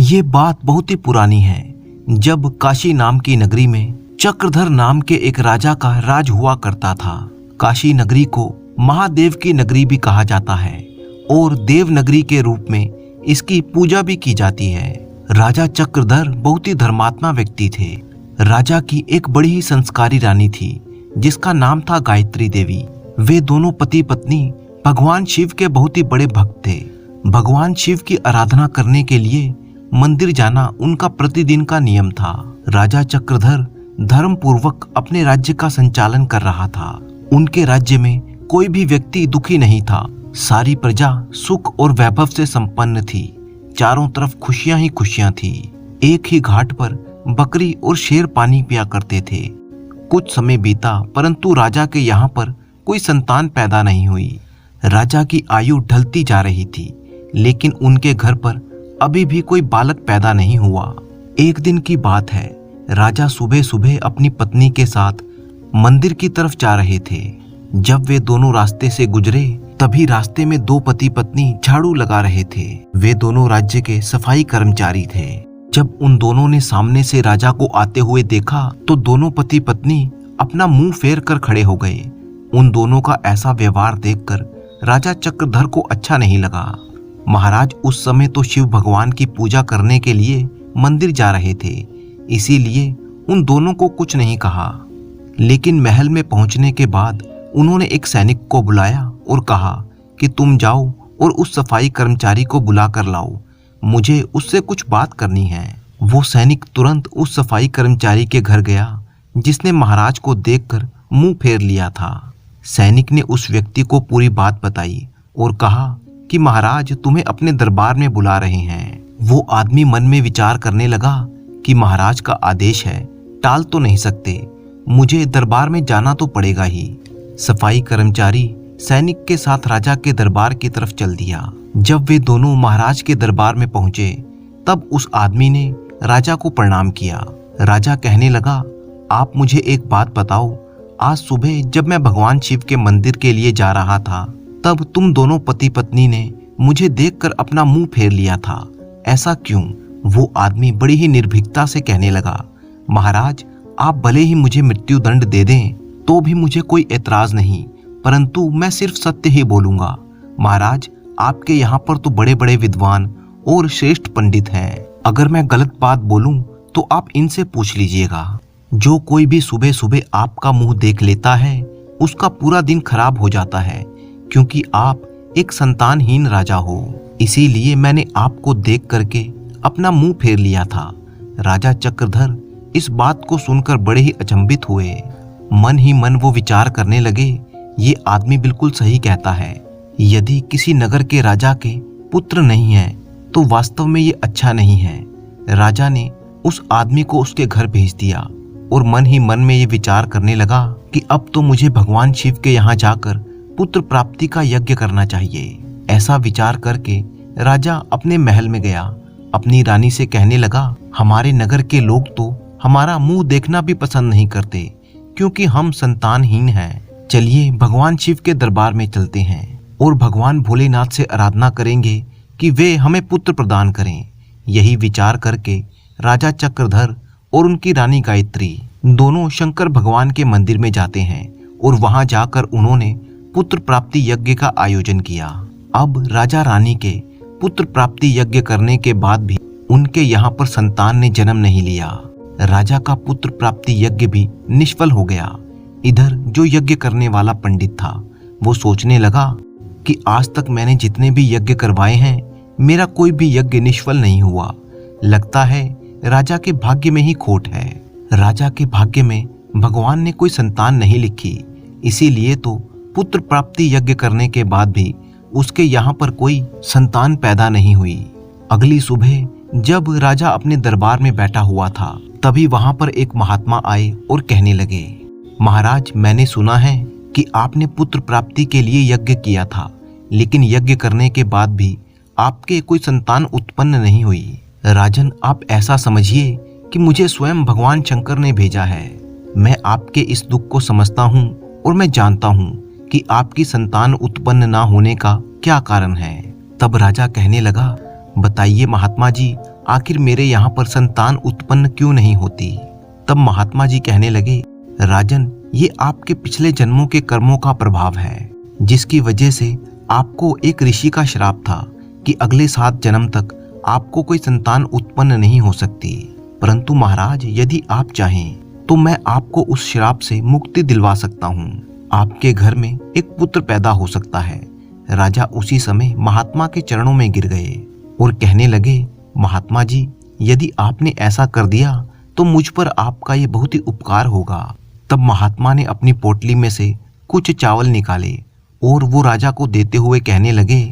ये बात बहुत ही पुरानी है, जब काशी नाम की नगरी में चक्रधर नाम के एक राजा का राज हुआ करता था। काशी नगरी को महादेव की नगरी भी कहा जाता है और देव नगरी के रूप में इसकी पूजा भी की जाती है। राजा चक्रधर बहुत ही धर्मात्मा व्यक्ति थे। राजा की एक बड़ी ही संस्कारी रानी थी जिसका नाम था गायत्री देवी। वे दोनों पति पत्नी भगवान शिव के बहुत ही बड़े भक्त थे। भगवान शिव की आराधना करने के लिए मंदिर जाना उनका प्रतिदिन का नियम था। राजा चक्रधर धर्म पूर्वक अपने राज्य का संचालन कर रहा था। उनके राज्य में कोई भी व्यक्ति दुखी नहीं था। सारी प्रजा सुख और वैभव से संपन्न थी। चारों तरफ खुशियां ही खुशियां थी। एक ही घाट पर बकरी और शेर पानी पिया करते थे। कुछ समय बीता परंतु राजा के यहाँ पर कोई संतान पैदा नहीं हुई। राजा की आयु ढलती जा रही थी, लेकिन उनके घर पर अभी भी कोई बालक पैदा नहीं हुआ। एक दिन की बात है, राजा सुबह सुबह अपनी पत्नी के साथ मंदिर की तरफ जा रहे थे। जब वे दोनों रास्ते से गुजरे तभी रास्ते में दो पति पत्नी झाड़ू लगा रहे थे। वे दोनों राज्य के सफाई कर्मचारी थे। जब उन दोनों ने सामने से राजा को आते हुए देखा तो दोनों पति पत्नी अपना मुंह फेर कर खड़े हो गए। उन दोनों का ऐसा व्यवहार देखकर राजा चक्रधर को अच्छा नहीं लगा। महाराज उस समय तो शिव भगवान की पूजा करने के लिए मंदिर जा रहे थे, इसीलिए उन दोनों को कुछ नहीं कहा। लेकिन महल में पहुंचने के बाद उन्होंने एक सैनिक को बुलाया और कहा कि तुम जाओ और उस सफाई कर्मचारी को बुला कर लाओ, मुझे उससे कुछ बात करनी है। वो सैनिक तुरंत उस सफाई कर्मचारी के घर गया जिसने महाराज को देखकर मुंह फेर लिया था। सैनिक ने उस व्यक्ति को पूरी बात बताई और कहा कि महाराज तुम्हें अपने दरबार में बुला रहे हैं। वो आदमी मन में विचार करने लगा कि महाराज का आदेश है, टाल तो नहीं सकते, मुझे दरबार में जाना तो पड़ेगा ही। सफाई कर्मचारी सैनिक के साथ राजा के दरबार की तरफ चल दिया। जब वे दोनों महाराज के दरबार में पहुंचे तब उस आदमी ने राजा को प्रणाम किया। राजा कहने लगा, आप मुझे एक बात बताओ, आज सुबह जब मैं भगवान शिव के मंदिर के लिए जा रहा था तब तुम दोनों पति पत्नी ने मुझे देखकर अपना मुंह फेर लिया था, ऐसा क्यों? वो आदमी बड़ी ही निर्भीकता से कहने लगा, महाराज आप भले ही मुझे मृत्यु दंड दे दें तो भी मुझे कोई एतराज नहीं, परंतु मैं सिर्फ सत्य ही बोलूंगा। महाराज आपके यहाँ पर तो बड़े बड़े विद्वान और श्रेष्ठ पंडित हैं, अगर मैं गलत बात बोलूं तो आप इनसे पूछ लीजिएगा। जो कोई भी सुबह सुबह आपका मुंह देख लेता है उसका पूरा दिन खराब हो जाता है, क्योंकि आप एक संतानहीन राजा हो, इसीलिए मैंने आपको देख करके अपना मुंह फेर लिया था। राजा चक्रधर इस बात को सुनकर बड़े ही अचंभित हुए। मन ही मन वो विचार करने लगे, ये आदमी बिल्कुल सही कहता है। यदि किसी नगर के राजा के पुत्र नहीं है तो वास्तव में ये अच्छा नहीं है। राजा ने उस आदमी को उसके घर भेज दिया और मन ही मन में ये विचार करने लगा कि अब तो मुझे भगवान शिव के यहाँ जाकर पुत्र प्राप्ति का यज्ञ करना चाहिए। ऐसा विचार करके राजा अपने महल में गया। अपनी रानी से कहने लगा, हमारे नगर के लोग तो हमारा मुंह देखना भी पसंद नहीं करते क्योंकि हम संतानहीन हैं। चलिए भगवान शिव के दरबार में चलते हैं और भगवान भोलेनाथ से आराधना करेंगे कि वे हमें पुत्र प्रदान करें। यही विचार करके राजा चक्रधर और उनकी रानी गायत्री दोनों शंकर भगवान के मंदिर में जाते हैं और वहां जाकर उन्होंने पुत्र प्राप्ति यज्ञ का आयोजन किया। अब राजा रानी के पुत्र प्राप्ति यज्ञ करने के बाद भी उनके यहाँ पर संतान ने जन्म नहीं लिया। राजा का पुत्र प्राप्ति यज्ञ भी निष्फल हो गया। इधर जो यज्ञ करने वाला पंडित था वो सोचने लगा कि आज तक मैंने जितने भी यज्ञ करवाए हैं मेरा कोई भी यज्ञ निष्फल नहीं हुआ। लगता है राजा के भाग्य में ही खोट है। राजा के भाग्य में भगवान ने कोई संतान नहीं लिखी, इसीलिए तो पुत्र प्राप्ति यज्ञ करने के बाद भी उसके यहाँ पर कोई संतान पैदा नहीं हुई। अगली सुबह जब राजा अपने दरबार में बैठा हुआ था तभी वहां पर एक महात्मा आए और कहने लगे, महाराज मैंने सुना है कि आपने पुत्र प्राप्ति के लिए यज्ञ किया था, लेकिन यज्ञ करने के बाद भी आपके कोई संतान उत्पन्न नहीं हुई। राजन आप ऐसा समझिए कि मुझे स्वयं भगवान शंकर ने भेजा है। मैं आपके इस दुख को समझता हूँ और मैं जानता हूँ कि आपकी संतान उत्पन्न ना होने का क्या कारण है। तब राजा कहने लगा, बताइए महात्मा जी, आखिर मेरे यहाँ पर संतान उत्पन्न क्यों नहीं होती। तब महात्मा जी कहने लगे, राजन, ये आपके पिछले जन्मों के कर्मों का प्रभाव है, जिसकी वजह से आपको एक ऋषि का श्राप था कि अगले 7 जन्म तक आपको कोई संतान उत्पन्न नहीं हो सकती। परंतु महाराज, यदि आप चाहें तो मैं आपको उस श्राप से मुक्ति दिलवा सकता हूँ। आपके घर में एक पुत्र पैदा हो सकता है। राजा उसी समय महात्मा के चरणों में गिर गए और कहने लगे, महात्मा जी, यदि आपने ऐसा कर दिया तो मुझ पर आपका ये बहुत ही उपकार होगा। तब महात्मा ने अपनी पोटली में से कुछ चावल निकाले और वो राजा को देते हुए कहने लगे,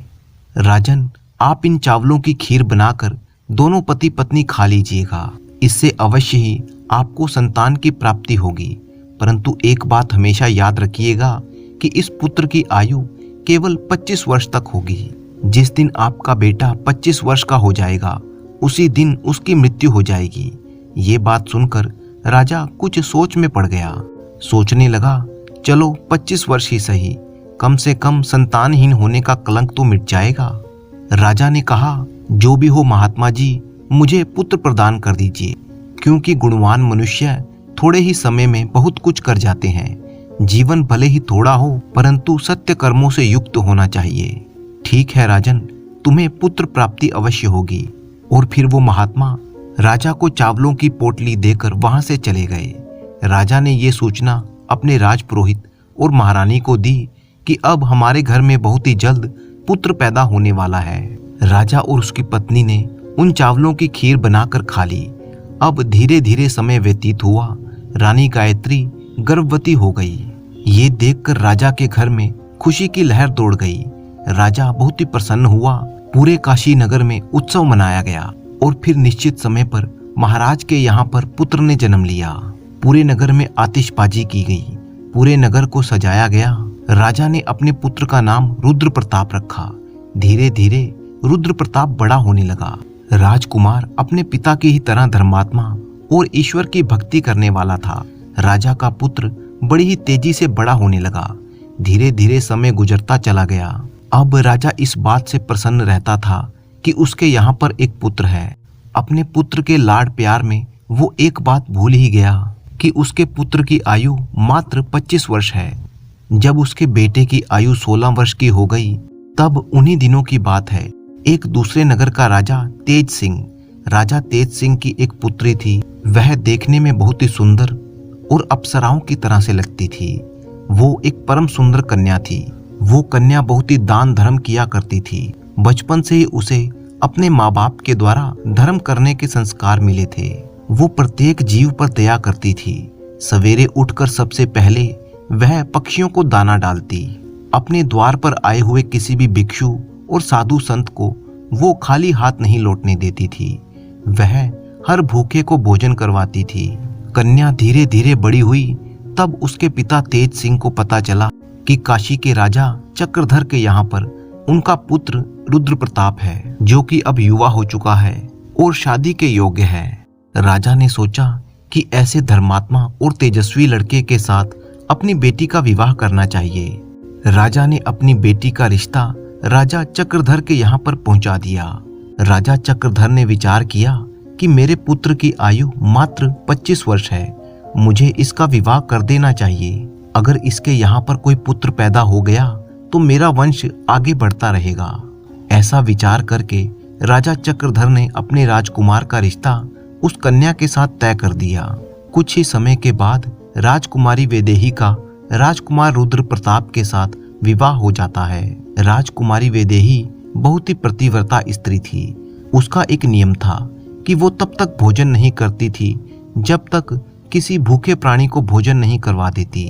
राजन, आप इन चावलों की खीर बनाकर दोनों पति पत्नी खा लीजिएगा। इससे अवश्य ही आपको संतान की प्राप्ति होगी। परंतु एक बात हमेशा याद रखिएगा कि इस पुत्र की आयु केवल 25 वर्ष तक होगी। जिस दिन आपका बेटा 25 वर्ष का हो जाएगा, उसी दिन उसकी मृत्यु हो जाएगी। ये बात सुनकर राजा कुछ सोच में पड़ गया। सोचने लगा, चलो 25 वर्ष ही सही, कम से कम संतानहीन होने का कलंक तो मिट जाएगा। राजा ने कहा, जो भी हो महात्मा जी, मुझे पुत्र प्रदान कर दीजिए, क्योंकि गुणवान मनुष्य थोड़े ही समय में बहुत कुछ कर जाते हैं। जीवन भले ही थोड़ा हो, परंतु सत्य कर्मों से युक्त होना चाहिए। ठीक है राजन, तुम्हें पुत्र प्राप्ति अवश्य होगी। और फिर वो महात्मा राजा को चावलों की पोटली देकर वहां से चले गए। राजा ने ये सूचना अपने राजपुरोहित और महारानी को दी कि अब हमारे घर में बहुत ही जल्द पुत्र पैदा होने वाला है। राजा और उसकी पत्नी ने उन चावलों की खीर बनाकर खा ली। अब धीरे धीरे समय व्यतीत हुआ। रानी गायत्री गर्भवती हो गई। ये देखकर राजा के घर में खुशी की लहर दौड़ गई। राजा बहुत ही प्रसन्न हुआ। पूरे काशी नगर में उत्सव मनाया गया और फिर निश्चित समय पर महाराज के यहाँ पर पुत्र ने जन्म लिया। पूरे नगर में आतिशबाजी की गई, पूरे नगर को सजाया गया। राजा ने अपने पुत्र का नाम रुद्र प्रताप रखा। धीरे धीरे रुद्र प्रताप बड़ा होने लगा। राजकुमार अपने पिता की ही तरह धर्मात्मा और ईश्वर की भक्ति करने वाला था। राजा का पुत्र बड़ी ही तेजी से बड़ा होने लगा। धीरे धीरे समय गुजरता चला गया। अब राजा इस बात से प्रसन्न रहता था कि उसके यहाँ पर एक पुत्र है। अपने पुत्र के लाड प्यार में वो एक बात भूल ही गया कि उसके पुत्र की आयु मात्र 25 वर्ष है। जब उसके बेटे की आयु 16 वर्ष की हो गई, तब उन्हीं दिनों की बात है। एक दूसरे नगर का राजा तेज सिंह की एक पुत्री थी। वह देखने में बहुत ही सुंदर और अप्सराओं की तरह से लगती थी। वो एक परम सुंदर कन्या थी। वो कन्या बहुत ही दान धर्म किया करती थी। बचपन से ही उसे अपने माँ बाप के द्वारा धर्म करने के संस्कार मिले थे। वो प्रत्येक जीव पर दया करती थी। सवेरे उठकर सबसे पहले वह पक्षियों को दाना डालती। अपने द्वार पर आए हुए किसी भी भिक्षु और साधु संत को वो खाली हाथ नहीं लौटने देती थी। वह हर भूखे को भोजन करवाती थी। कन्या धीरे धीरे बड़ी हुई। तब उसके पिता तेज सिंह को पता चला कि काशी के राजा चक्रधर के यहाँ पर उनका पुत्र रुद्र प्रताप है, जो कि अब युवा हो चुका है और शादी के योग्य है। राजा ने सोचा कि ऐसे धर्मात्मा और तेजस्वी लड़के के साथ अपनी बेटी का विवाह करना चाहिए। राजा ने अपनी बेटी का रिश्ता राजा चक्रधर के यहाँ पर पहुंचा दिया। राजा चक्रधर ने विचार किया कि मेरे पुत्र की आयु मात्र 25 वर्ष है, मुझे इसका विवाह कर देना चाहिए। अगर इसके यहाँ पर कोई पुत्र पैदा हो गया तो मेरा वंश आगे बढ़ता रहेगा। ऐसा विचार करके राजा चक्रधर ने अपने राजकुमार का रिश्ता उस कन्या के साथ तय कर दिया। कुछ ही समय के बाद राजकुमारी वैदेही का राजकुमार रुद्र प्रताप के साथ विवाह हो जाता है। राजकुमारी वैदेही बहुत ही प्रतिव्रता स्त्री थी। उसका एक नियम था कि वो तब तक भोजन नहीं करती थी जब तक किसी भूखे प्राणी को भोजन नहीं करवा देती।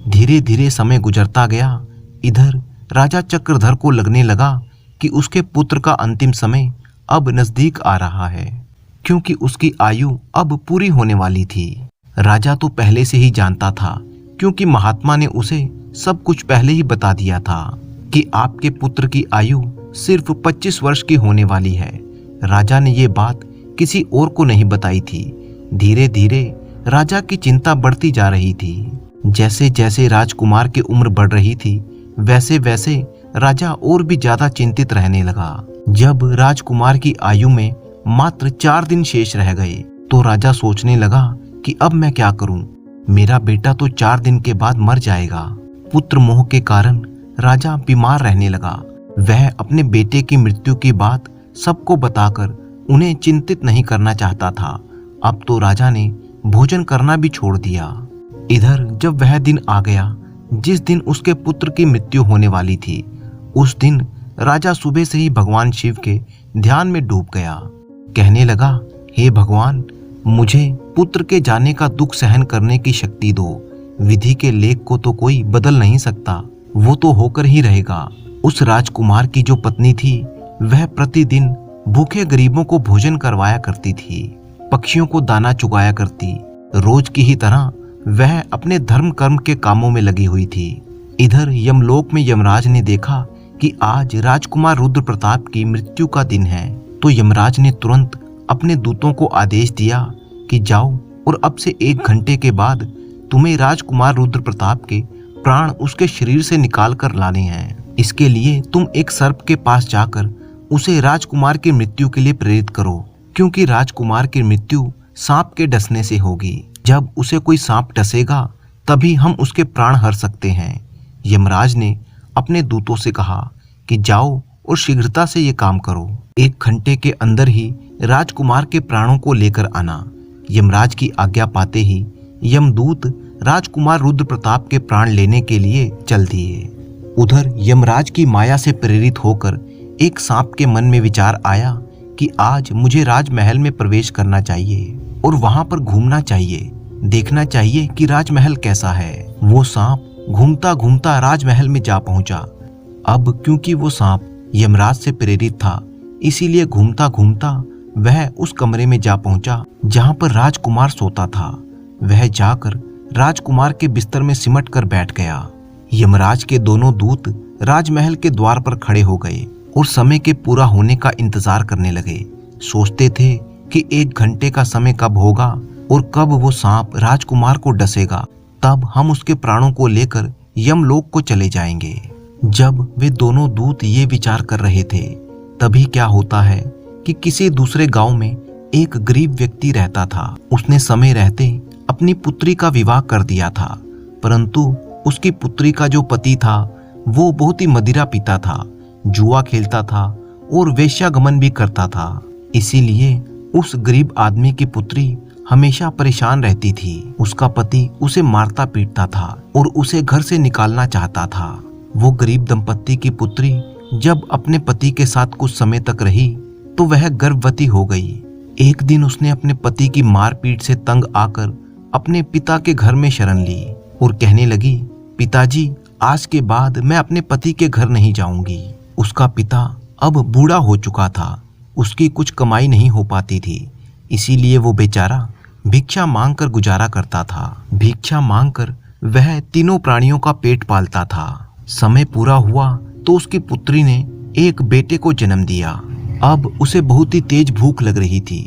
धीरे धीरे समय गुजरता गया। इधर राजा चक्रधर को लगने लगा कि उसके पुत्र का अंतिम समय अब नजदीक आ रहा है, क्योंकि उसकी आयु अब पूरी होने वाली थी। राजा तो पहले से ही जानता था, क्योंकि महात्मा ने उसे सब कुछ पहले ही बता दिया था कि आपके पुत्र की आयु सिर्फ 25 वर्ष की होने वाली है। राजा ने ये बात किसी और को नहीं बताई थी। धीरे धीरे राजा की चिंता बढ़ती जा रही थी। जैसे जैसे राजकुमार की उम्र बढ़ रही थी, वैसे वैसे राजा और भी ज्यादा चिंतित रहने लगा। जब राजकुमार की आयु में मात्र 4 दिन शेष रह गए तो राजा सोचने लगा कि अब मैं क्या करूं? मेरा बेटा तो 4 दिन के बाद मर जाएगा। पुत्र मोह के कारण राजा बीमार रहने लगा। वह अपने बेटे की मृत्यु की बात सबको बताकर उन्हें चिंतित नहीं करना चाहता था। अब तो राजा ने भोजन करना भी छोड़ दिया। इधर जब वह दिन आ गया जिस दिन उसके पुत्र की मृत्यु होने वाली थी, उस दिन राजा सुबह से ही भगवान शिव के ध्यान में डूब गया। कहने लगा, हे भगवान, मुझे पुत्र के जाने का दुख सहन करने की शक्ति दो। विधि के लेख को तो कोई बदल नहीं सकता, वो तो होकर ही रहेगा। उस राजकुमार की जो पत्नी थी वह प्रतिदिन भूखे गरीबों को भोजन करवाया करती थी, पक्षियों को दाना चुगाया करती। रोज की ही तरह वह अपने धर्म कर्म के कामों में लगी हुई थी। इधर यमलोक में यमराज ने देखा कि आज राजकुमार रुद्र प्रताप की मृत्यु का दिन है, तो यमराज ने तुरंत अपने दूतों को आदेश दिया कि जाओ और अब से 1 घंटे के बाद तुम्हें राजकुमार रुद्र प्रताप के प्राण उसके शरीर से निकाल कर लाने हैं। इसके लिए तुम एक सर्प के पास जाकर उसे राजकुमार की मृत्यु के लिए प्रेरित करो, क्योंकि राजकुमार की मृत्यु सांप के डसने से होगी। जब उसे कोई सांप डसेगा तभी हम उसके प्राण हर सकते हैं। यमराज ने अपने दूतों से कहा कि जाओ और शीघ्रता से ये काम करो। 1 घंटे के अंदर ही राजकुमार के प्राणों को लेकर आना। यमराज की आज्ञा पाते ही यमदूत राजकुमार रुद्र प्रताप के प्राण लेने के लिए चल दिए। उधर यमराज की माया से प्रेरित होकर एक सांप के मन में विचार आया कि आज मुझे राजमहल में प्रवेश करना चाहिए और वहां पर घूमना चाहिए, देखना चाहिए कि राजमहल कैसा है। वो सांप घूमता घूमता राजमहल में जा पहुंचा। अब क्योंकि वो सांप यमराज से प्रेरित था, इसीलिए घूमता घूमता वह उस कमरे में जा पहुंचा जहां पर राजकुमार सोता था। वह जाकर राजकुमार के बिस्तर में सिमट कर बैठ गया। यमराज के दोनों दूत राजमहल के द्वार पर खड़े हो गए और समय के पूरा होने का इंतजार करने लगे। सोचते थे कि 1 घंटे का समय कब होगा और कब वो सांप राजकुमार को डसेगा, तब हम उसके प्राणों को लेकर यमलोक को चले जाएंगे। जब वे दोनों दूत ये विचार कर रहे थे, तभी क्या होता है कि किसी दूसरे गांव में एक गरीब व्यक्ति रहता था। उसने समय रहते अपनी पुत्री का विवाह कर दिया था, परंतु उसकी पुत्री का जो पति था वो बहुत ही मदिरा पीता था, जुआ खेलता था और वेश्यागमन भी करता था। इसीलिए उस गरीब आदमी की पुत्री हमेशा परेशान रहती थी। उसका पति उसे मारता पीटता था और उसे घर से निकालना चाहता था। वो गरीब दंपत्ति की पुत्री जब अपने पति के साथ कुछ समय तक रही तो वह गर्भवती हो गई। एक दिन उसने अपने पति की मारपीट से तंग आकर अपने पिता के घर में शरण ली और कहने लगी, पिताजी, आज के बाद मैं अपने पति के घर नहीं जाऊंगी। उसका पिता अब बूढ़ा हो चुका था, उसकी कुछ कमाई नहीं हो पाती थी, इसीलिए वो बेचारा भिक्षा मांगकर गुजारा करता था। भिक्षा मांगकर वह तीनों प्राणियों का पेट पालता था। समय पूरा हुआ तो उसकी पुत्री ने एक बेटे को जन्म दिया। अब उसे बहुत ही तेज भूख लग रही थी।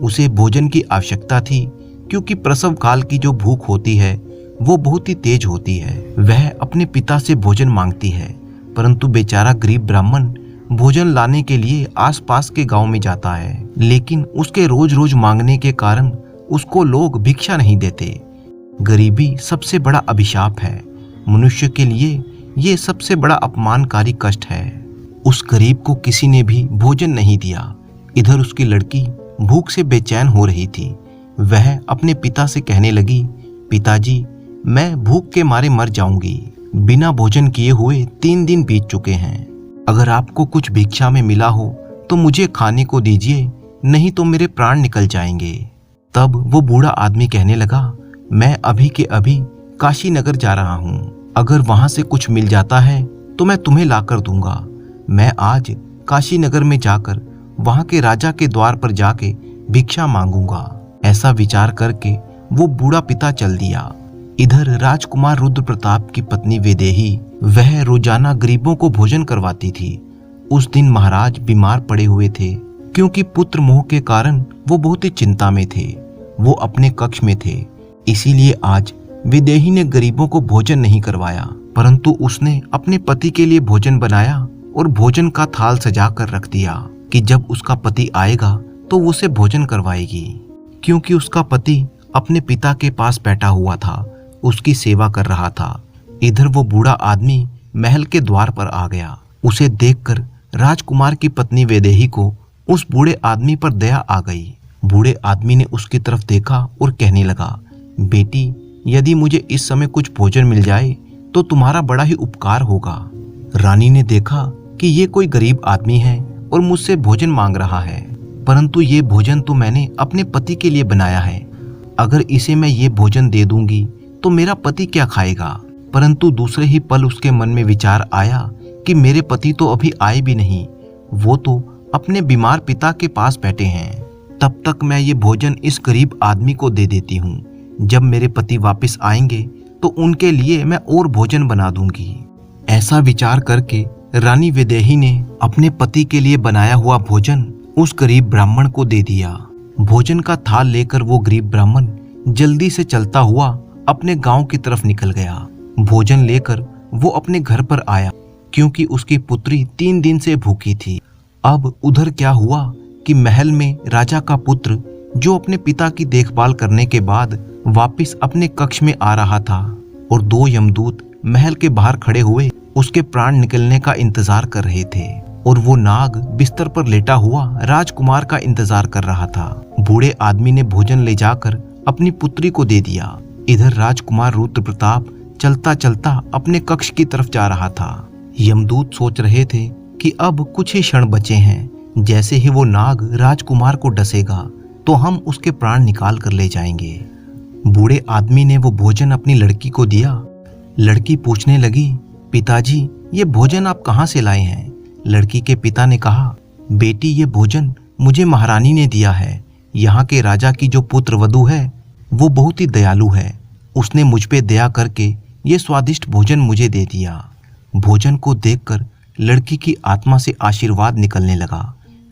उसे भोजन की आवश्यकता थी, क्योंकि प्रसव काल की जो भूख होती है वो बहुत ही तेज होती है। वह अपने पिता से भोजन मांगती है, परंतु बेचारा गरीब ब्राह्मण भोजन लाने के लिए आसपास के गांव में जाता है, लेकिन उसके रोज रोज मांगने के कारण उसको लोग भिक्षा नहीं देते। गरीबी सबसे बड़ा अभिशाप है। मनुष्य के लिए ये सबसे बड़ा अपमानकारी कष्ट है। उस गरीब को किसी ने भी भोजन नहीं दिया। इधर उसकी लड़की भूख से बेचैन हो रही थी। वह अपने पिता से कहने लगी, पिताजी, मैं भूख के मारे मर जाऊंगी। बिना भोजन किए हुए 3 दिन बीत चुके हैं। अगर आपको कुछ भिक्षा में मिला हो तो मुझे खाने को दीजिए, नहीं तो मेरे प्राण निकल जाएंगे। तब वो बूढ़ा आदमी कहने लगा, मैं अभी के अभी काशी नगर जा रहा हूँ। अगर वहां से कुछ मिल जाता है तो मैं तुम्हें लाकर दूंगा। मैं आज काशी नगर में जाकर वहां के राजा के द्वार पर जाके भिक्षा मांगूंगा। ऐसा विचार करके वो बूढ़ा पिता चल दिया। इधर राजकुमार रुद्र प्रताप की पत्नी वैदेही, वह रोजाना गरीबों को भोजन करवाती थी। उस दिन महाराज बीमार पड़े हुए थे, क्योंकि पुत्र मोह के कारण वो बहुत ही चिंता में थे। वो अपने कक्ष में थे, इसीलिए आज वैदेही ने गरीबों को भोजन नहीं करवाया, परंतु उसने अपने पति के लिए भोजन बनाया और भोजन का थाल सजा कर रख दिया कि जब उसका पति आएगा तो उसे भोजन करवाएगी, क्योंकि उसका पति अपने पिता के पास बैठा हुआ था, उसकी सेवा कर रहा था। इधर वो बूढ़ा आदमी महल के द्वार पर आ गया। उसे देखकर राजकुमार की पत्नी वैदेही को उस बूढ़े आदमी पर दया आ गई। बूढ़े आदमी ने उसकी तरफ देखा और कहने लगा, बेटी, यदि मुझे इस समय कुछ भोजन मिल जाए तो तुम्हारा बड़ा ही उपकार होगा। रानी ने देखा कि ये कोई गरीब आदमी है और मुझसे भोजन मांग रहा है, परंतु ये भोजन तो मैंने अपने पति के लिए बनाया है। अगर इसे मैं ये भोजन दे दूंगी तो मेरा पति क्या खाएगा। परंतु दूसरे ही पल उसके मन में विचार आया कि मेरे पति तो अभी आए भी नहीं, वो तो अपने बीमार पिता के पास बैठे हैं। तब तक मैं ये भोजन इस गरीब आदमी को दे देती हूँ। जब मेरे पति वापस आएंगे तो उनके लिए मैं और भोजन बना दूंगी। ऐसा विचार करके रानी वैदेही ने अपने पति के लिए बनाया हुआ भोजन उस गरीब ब्राह्मण को दे दिया। भोजन का थाल लेकर वो गरीब ब्राह्मण जल्दी से चलता हुआ अपने गांव की तरफ निकल गया। भोजन लेकर वो अपने घर पर आया, क्योंकि उसकी पुत्री 3 दिन से भूखी थी। अब उधर क्या हुआ कि महल में राजा का पुत्र, जो अपने पिता की देखभाल करने के बाद वापस अपने कक्ष में आ रहा था, और 2 यमदूत महल के बाहर खड़े हुए उसके प्राण निकलने का इंतजार कर रहे थे, और वो नाग बिस्तर पर लेटा हुआ राजकुमार का इंतजार कर रहा था। बूढ़े आदमी ने भोजन ले जाकर अपनी पुत्री को दे दिया। इधर राजकुमार रुद्र प्रताप चलता चलता अपने कक्ष की तरफ जा रहा था। यमदूत सोच रहे थे कि अब कुछ ही क्षण बचे हैं, जैसे ही वो नाग राजकुमार को डसेगा तो हम उसके प्राण निकाल कर ले जाएंगे। बूढ़े आदमी ने वो भोजन अपनी लड़की को दिया। लड़की पूछने लगी, पिताजी, ये भोजन आप कहाँ से लाए हैं? लड़की के पिता ने कहा, बेटी, ये भोजन मुझे महारानी ने दिया है। यहाँ के राजा की जो पुत्र वधू है वो बहुत ही दयालु है, उसने मुझ पे दया करके ये स्वादिष्ट भोजन मुझे दे दिया। भोजन को देखकर लड़की की आत्मा से आशीर्वाद निकलने लगा।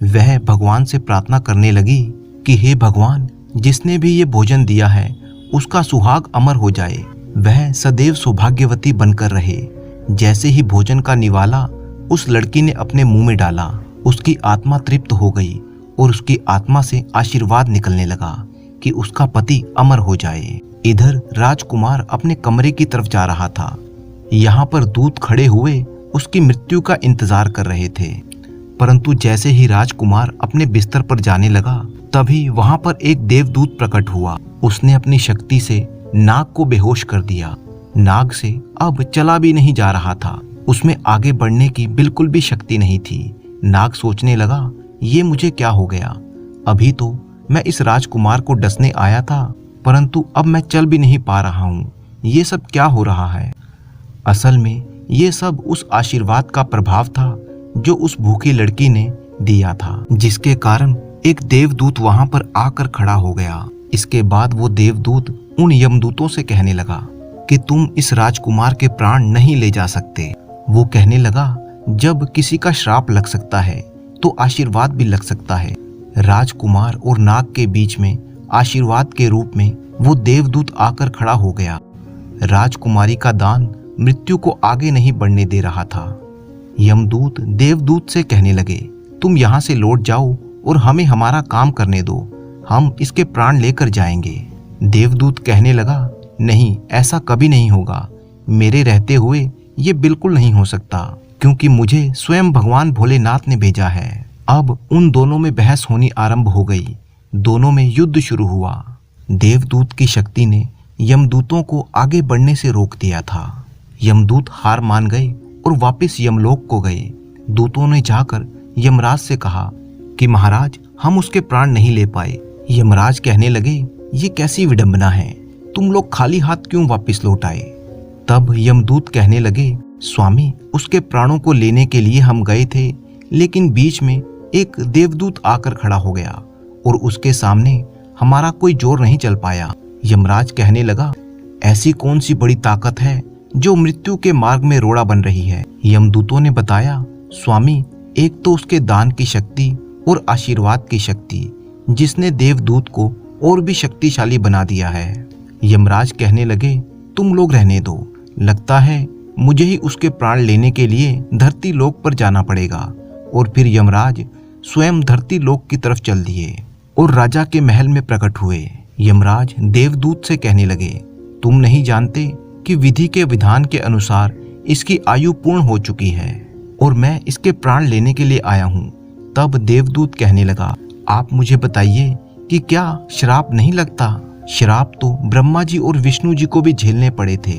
वह भगवान से प्रार्थना करने लगी कि हे भगवान, जिसने भी ये भोजन दिया है उसका सुहाग अमर हो जाए, वह सदैव सौभाग्यवती बनकर रहे। जैसे ही भोजन का निवाला उस लड़की ने अपने मुंह में डाला, उसकी आत्मा तृप्त हो गई और उसकी आत्मा से आशीर्वाद निकलने लगा कि उसका पति अमर हो जाए। इधर राजकुमार अपने कमरे की तरफ जा रहा था। यहाँ पर दूत खड़े हुए उसकी मृत्यु का इंतजार कर रहे थे, परंतु जैसे ही राजकुमार अपने बिस्तर पर जाने लगा, तभी वहां पर एक देवदूत प्रकट हुआ। उसने अपनी शक्ति से नाग को बेहोश कर दिया। नाग से अब चला भी नहीं जा रहा था, उसमें आगे बढ़ने की बिल्कुल भी शक्ति नहीं थी। नाग सोचने लगा, ये मुझे क्या हो गया? अभी तो मैं इस राजकुमार को डसने आया था, परंतु अब मैं चल भी नहीं पा रहा हूँ। ये सब क्या हो रहा है? असल में ये सब उस आशीर्वाद का प्रभाव था जो उस भूखी लड़की ने दिया था, जिसके कारण एक देवदूत वहां पर आकर खड़ा हो गया। इसके बाद वो देवदूत उन यमदूतों से कहने लगा कि तुम इस राजकुमार के प्राण नहीं ले जा सकते। वो कहने लगा, जब किसी का श्राप लग सकता है तो आशीर्वाद भी लग सकता है। राजकुमार और नाग के बीच में आशीर्वाद के रूप में वो देवदूत आकर खड़ा हो गया। राजकुमारी का दान मृत्यु को आगे नहीं बढ़ने दे रहा था। यमदूत देवदूत से कहने लगे, तुम यहाँ से लौट जाओ और हमें हमारा काम करने दो, हम इसके प्राण लेकर जाएंगे। देवदूत कहने लगा, नहीं, ऐसा कभी नहीं होगा। मेरे रहते हुए ये बिल्कुल नहीं हो सकता, क्योंकि मुझे स्वयं भगवान भोलेनाथ ने भेजा है। अब उन दोनों में बहस होनी आरंभ हो गई। दोनों में युद्ध शुरू हुआ। देवदूत की शक्ति ने यमदूतों को आगे बढ़ने से रोक दिया था। यमदूत हार मान गए और वापस यमलोक को गए। दूतों ने जाकर यमराज से कहा कि महाराज, हम उसके प्राण नहीं ले पाए। यमराज कहने लगे, ये कैसी विडंबना है, तुम लोग खाली हाथ क्यों वापस लौट आए? तब यमदूत कहने लगे, स्वामी, उसके प्राणों को लेने के लिए हम गए थे, लेकिन बीच में एक देवदूत आकर खड़ा हो गया और उसके सामने हमारा कोई जोर नहीं चल पाया। यमराज कहने लगा, ऐसी कौन सी बड़ी ताकत है जो मृत्यु के मार्ग में रोड़ा बन रही है? यमदूतों ने बताया, स्वामी, एक तो उसके दान की शक्ति और आशीर्वाद की शक्ति, जिसने देवदूत को और भी शक्तिशाली बना दिया है। यमराज कहने लगे, तुम लोग रहने दो, लगता है मुझे ही उसके प्राण लेने के लिए धरती लोक पर जाना पड़ेगा। और फिर यमराज स्वयं धरती लोक की तरफ चल दिए। और राजा के महल में प्रकट हुए। यमराज देवदूत से कहने लगे, तुम नहीं जानते कि विधि के विधान के अनुसार इसकी आयु पूर्ण हो चुकी है और मैं इसके प्राण लेने के लिए आया हूँ। तब देवदूत कहने लगा, आप मुझे बताइए कि क्या श्राप नहीं लगता? श्राप तो ब्रह्मा जी और विष्णु जी को भी झेलने पड़े थे।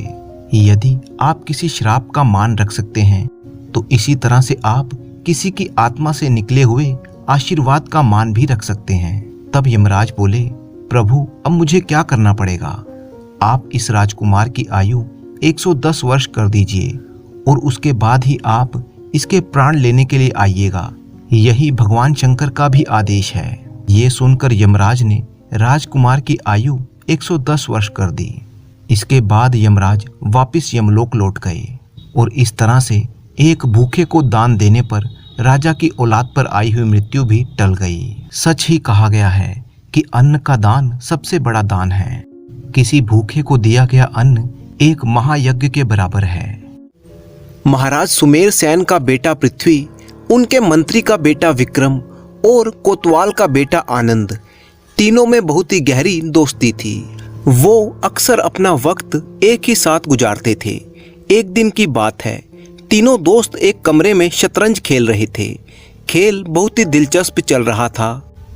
यदि आप किसी श्राप का मान रख सकते हैं तो इसी तरह से आप किसी की आत्मा से निकले हुए आशीर्वाद का मान भी रख सकते हैं। तब यमराज बोले, प्रभु अब मुझे क्या करना पड़ेगा? आप इस राजकुमार की आयु 110 वर्ष कर दीजिए और उसके बाद ही आप इसके प्राण लेने के लिए आइएगा। यही भगवान शंकर का भी आदेश है। ये सुनकर यमराज ने राजकुमार की आयु 110 वर्ष कर दी। इसके बाद यमराज वापस यमलोक लौट गए और इस तरह से एक भूखे को दान देने पर राजा की औलाद पर आई हुई मृत्यु भी टल गई। सच ही कहा गया है कि अन्न का दान सबसे बड़ा दान है। किसी भूखे को दिया गया अन्न एक महायज्ञ के बराबर है। महाराज सुमेर सेन का बेटा पृथ्वी, उनके मंत्री का बेटा विक्रम और कोतवाल का बेटा आनंद, तीनों में बहुत ही गहरी दोस्ती थी। वो अक्सर अपना वक्त एक ही साथ गुजारते थे। एक दिन की बात है, तीनों दोस्त एक कमरे में शतरंज खेल रहे थे। खेल बहुत ही दिलचस्प चल रहा था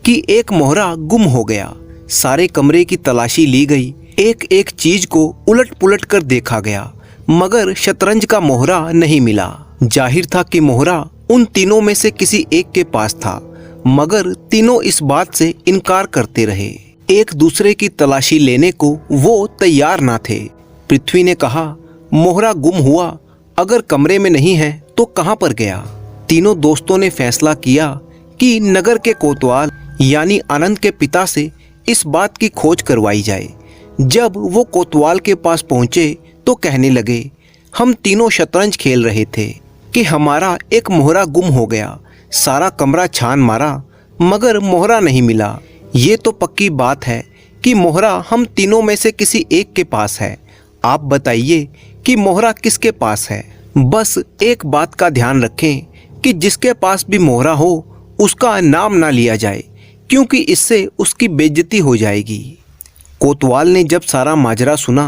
कि एक मोहरा गुम हो गया। सारे कमरे की तलाशी ली गई, एक एक चीज को उलट पुलट कर देखा गया, मगर शतरंज का मोहरा नहीं मिला। जाहिर था कि मोहरा उन तीनों में से किसी एक के पास था, मगर तीनों इस बात से इनकार करते रहे। एक दूसरे की तलाशी लेने को वो तैयार ना थे। पृथ्वी ने कहा, मोहरा गुम हुआ, अगर कमरे में नहीं है तो कहाँ पर गया? तीनों दोस्तों ने फैसला किया कि नगर के कोतवाल यानी आनंद के पिता से इस बात की खोज करवाई जाए। जब वो कोतवाल के पास पहुंचे तो कहने लगे, हम तीनों शतरंज खेल रहे थे कि हमारा एक मोहरा गुम हो गया। सारा कमरा छान मारा मगर मोहरा नहीं मिला। ये तो पक्की बात है कि मोहरा हम तीनों में से किसी एक के पास है। आप बताइए कि मोहरा किसके पास है? बस एक बात का ध्यान रखें कि जिसके पास भी मोहरा हो उसका नाम ना लिया जाए, क्योंकि इससे उसकी बेइज्जती हो जाएगी। कोतवाल ने जब सारा माजरा सुना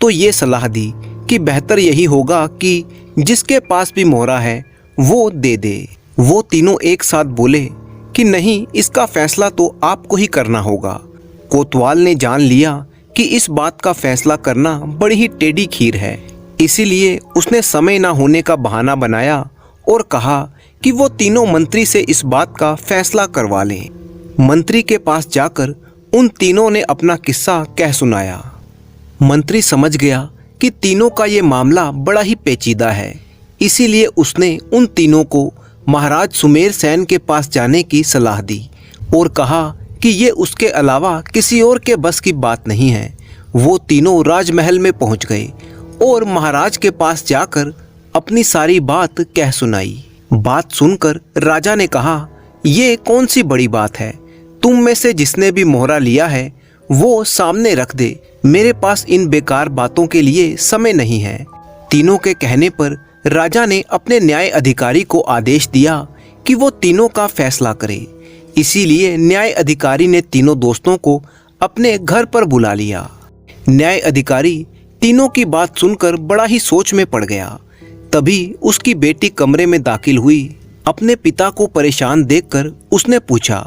तो ये सलाह दी कि बेहतर यही होगा कि जिसके पास भी मोहरा है वो दे दे। वो तीनों एक साथ बोले कि नहीं, इसका फैसला तो आपको ही करना होगा। कोतवाल ने जान लिया कि इस बात का फैसला करना बड़ी ही टेढ़ी खीर है, इसीलिए उसने समय ना होने का बहाना बनाया और कहा कि वो तीनों मंत्री से इस बात का फैसला करवा लें। मंत्री के पास जाकर उन तीनों ने अपना किस्सा कह सुनाया। मंत्री समझ गया कि तीनों का ये मामला बड़ा ही पेचीदा है, इसीलिए उसने उन तीनों को महाराज सुमेर सेन के पास जाने की सलाह दी और कहा कि ये उसके अलावा किसी और के बस की बात नहीं है। वो तीनों राजमहल में पहुंच गए और महाराज के पास जाकर अपनी सारी बात कह सुनाई। बात सुनकर राजा ने कहा, ये कौन सी बड़ी बात है? तुम में से जिसने भी मोहरा लिया है वो सामने रख दे। मेरे पास इन बेकार बातों के लिए समय नहीं है। तीनों के कहने पर राजा ने अपने न्याय अधिकारी को आदेश दिया कि वो तीनों का फैसला करे। इसीलिए न्याय अधिकारी ने तीनों दोस्तों को अपने घर पर बुला लिया। न्याय अधिकारी तीनों की बात सुनकर बड़ा ही सोच में पड़ गया। तभी उसकी बेटी कमरे में दाखिल हुई। अपने पिता को परेशान देखकर उसने पूछा,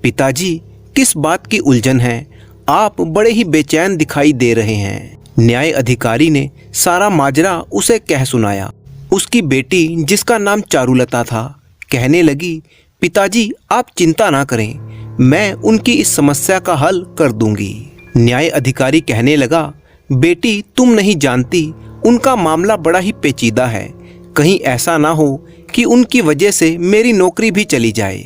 पिताजी किस बात की उलझन है? आप बड़े ही बेचैन दिखाई दे रहे हैं। न्याय अधिकारी ने सारा माजरा उसे कह सुनाया। उसकी बेटी, जिसका नाम चारुलता था, कहने लगी, पिताजी आप चिंता ना करें, मैं उनकी इस समस्या का हल कर दूंगी। न्याय अधिकारी कहने लगा, बेटी तुम नहीं जानती, उनका मामला बड़ा ही पेचीदा है। कहीं ऐसा ना हो कि उनकी वजह से मेरी नौकरी भी चली जाए,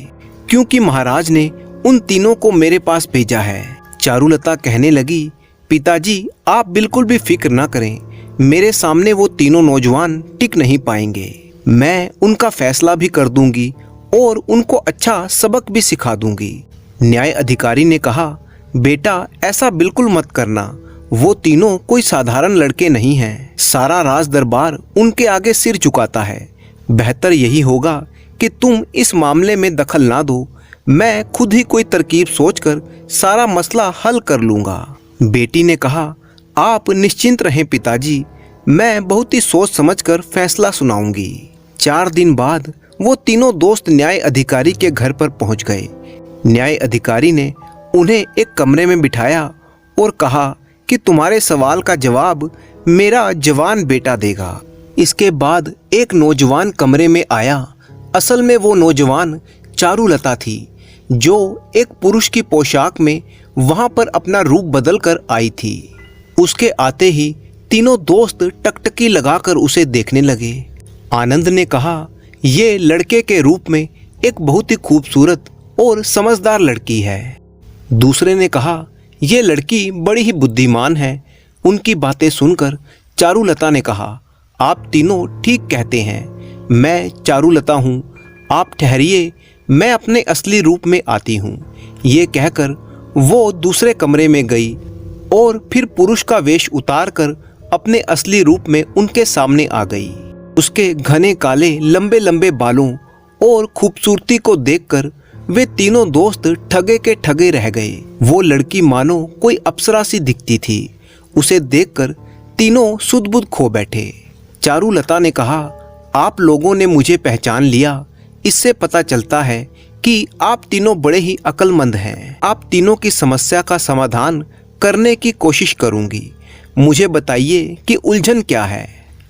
क्योंकि महाराज ने उन तीनों को मेरे पास भेजा है। चारुलता कहने लगी, पिताजी आप बिल्कुल भी फिक्र ना करें, मेरे सामने वो तीनों नौजवान टिक नहीं पाएंगे। मैं उनका फैसला भी कर दूंगी और उनको अच्छा सबक भी सिखा दूंगी। न्याय अधिकारी ने कहा, बेटा ऐसा बिल्कुल मत करना, वो तीनों कोई साधारण लड़के नहीं हैं। सारा राज दरबार उनके आगे सिर झुकाता है। बेहतर यही होगा कि तुम इस मामले में दखल ना दो। मैं खुद ही कोई तरकीब सोचकर सारा मसला हल कर लूँगा। बेटी ने कहा, आप निश्चिंत रहें पिताजी, मैं बहुत ही सोच समझकर फैसला सुनाऊंगी। 4 दिन बाद वो तीनों दोस्त न्याय अधिकारी के घर पर पहुंच गए। न्याय अधिकारी ने उन्हें एक कमरे में बिठाया और कहा कि तुम्हारे सवाल का जवाब मेरा जवान बेटा देगा। इसके बाद एक नौजवान कमरे में आया। असल में वो नौजवान चारुलता थी, जो एक पुरुष की पोशाक में वहां पर अपना रूप बदल कर आई थी। उसके आते ही तीनों दोस्त टकटकी लगाकर उसे देखने लगे। आनंद ने कहा, ये लड़के के रूप में एक बहुत ही खूबसूरत और समझदार लड़की है। दूसरे ने कहा, ये लड़की बड़ी ही बुद्धिमान है। उनकी बातें सुनकर चारुलता ने कहा, आप तीनों ठीक कहते हैं, मैं चारुलता हूँ। आप ठहरिए, मैं अपने असली रूप में आती हूँ। ये कहकर वो दूसरे कमरे में गई और फिर पुरुष का वेश उतार कर अपने असली रूप में उनके सामने आ गई। उसके घने काले लंबे लंबे बालों और खूबसूरती को देखकर वे तीनों दोस्त ठगे के ठगे रह गए। वो लड़की मानो कोई अप्सरा सी दिखती थी। उसे देखकर तीनों सुध-बुध खो बैठे। चारुलता ने कहा, आप लोगों ने मुझे पहचान लिया। इससे पता चलता है कि आप तीनों बड़े ही अक्लमंद हैं। आप तीनों की समस्या का समाधान करने की कोशिश करूंगी। मुझे बताइए कि उलझन क्या है।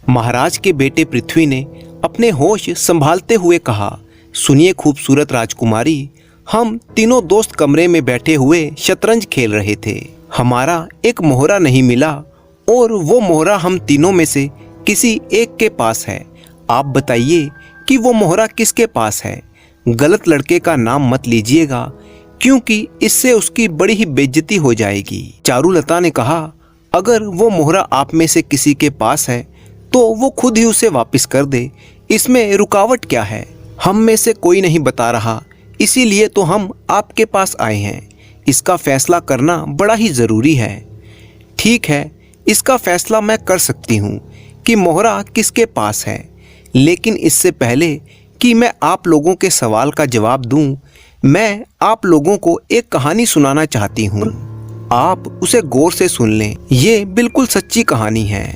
महाराज के बेटे पृथ्वी ने अपने होश संभालते हुए कहा, सुनिए खूबसूरत राजकुमारी, हम तीनों दोस्त कमरे में बैठे हुए शतरंज खेल रहे थे। हमारा एक मोहरा नहीं मिला और वो मोहरा हम तीनों में से किसी एक के पास है। आप बताइए कि वो मोहरा किसके पास है। गलत लड़के का नाम मत लीजिएगा, क्योंकि इससे उसकी बड़ी ही बेइज्जती हो जाएगी। चारुलता ने कहा, अगर वो मोहरा आप में से किसी के पास है तो वो खुद ही उसे वापस कर दे। इसमें रुकावट क्या है। हम में से कोई नहीं बता रहा, इसीलिए तो हम आपके पास आए हैं। इसका फैसला करना बड़ा ही ज़रूरी है। ठीक है, इसका फैसला मैं कर सकती हूँ कि मोहरा किसके पास है, लेकिन इससे पहले कि मैं आप लोगों के सवाल का जवाब दूं, मैं आप लोगों को एक कहानी सुनाना चाहती हूँ। आप उसे गौर से सुन लें। ये बिल्कुल सच्ची कहानी है।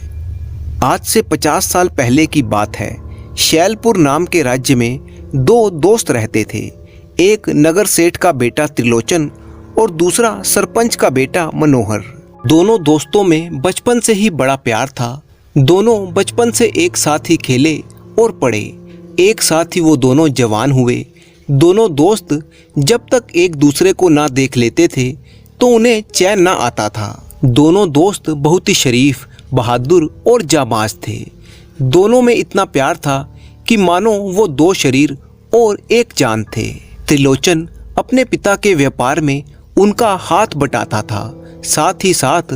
आज से 50 साल पहले की बात है। शैलपुर नाम के राज्य में 2 दोस्त रहते थे। एक नगर सेठ का बेटा त्रिलोचन और दूसरा सरपंच का बेटा मनोहर। दोनों दोस्तों में बचपन से ही बड़ा प्यार था। दोनों बचपन से एक साथ ही खेले और पढ़े। एक साथ ही वो दोनों जवान हुए। दोनों दोस्त जब तक एक दूसरे को ना देख लेते थे तो उन्हें चैन ना आता था। दोनों दोस्त बहुत ही शरीफ, बहादुर और जाबाज थे। दोनों में इतना प्यार था कि मानो वो 2 शरीर और एक जान थे। त्रिलोचन अपने पिता के व्यापार में उनका हाथ बटाता था। साथ ही साथ